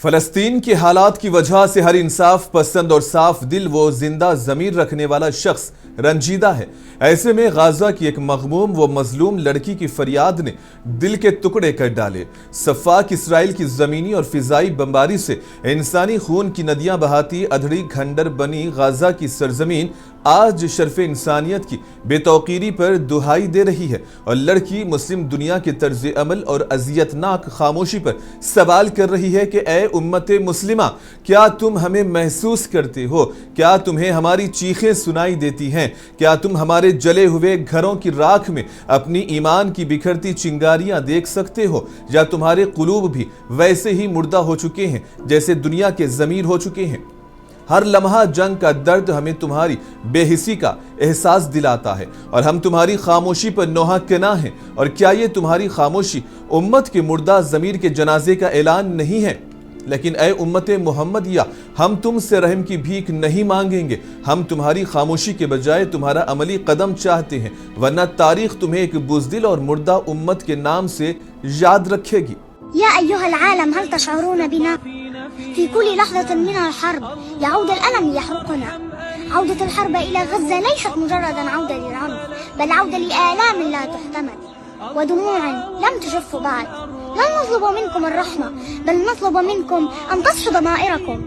فلسطین کے حالات کی وجہ سے ہر انصاف پسند اور صاف دل و زندہ ضمیر رکھنے والا شخص رنجیدہ ہے۔ ایسے میں غزہ کی ایک مغموم و مظلوم لڑکی کی فریاد نے دل کے ٹکڑے کر ڈالے۔ سفاک اسرائیل کی زمینی اور فضائی بمباری سے انسانی خون کی ندیاں بہاتی ادھڑی کھنڈر بنی غزہ کی سرزمین آج شرف انسانیت کی بے توقیری پر دہائی دے رہی ہے، اور لڑکی مسلم دنیا کے طرز عمل اور اذیتناک خاموشی پر سوال کر رہی ہے کہ اے امت مسلمہ، کیا تم ہمیں محسوس کرتے ہو؟ کیا تمہیں ہماری چیخیں سنائی دیتی ہیں؟ کیا تم ہمارے جلے ہوئے گھروں کی راکھ میں اپنی ایمان کی بکھرتی چنگاریاں دیکھ سکتے ہو؟ یا تمہارے قلوب بھی ویسے ہی مردہ ہو چکے ہیں جیسے دنیا کے ضمیر ہو چکے ہیں؟ ہر لمحہ جنگ کا درد ہمیں تمہاری بے حسی کا احساس دلاتا ہے، اور ہم تمہاری خاموشی پر نوحہ کنا ہیں۔ اور کیا یہ تمہاری خاموشی امت کے مردہ ضمیر کے جنازے کا اعلان نہیں ہے؟ لیکن اے امت محمدیہ، ہم تم سے رحم کی بھیک نہیں مانگیں گے، ہم تمہاری خاموشی کے بجائے تمہارا عملی قدم چاہتے ہیں، ورنہ تاریخ تمہیں ایک بزدل اور مردہ امت کے نام سے یاد رکھے گی۔ يا أيها العالم، هل تشعرون بنا؟ في كل لحظة من الحرب يعود الألم يحرقنا. عودة الحرب إلى غزة ليست مجرد عودة للعنف، بل عودة لآلام لا تحتمل ودموع لم تجف بعد. لن نطلب منكم الرحمة، بل نطلب منكم أن تصحوا ضمائركم.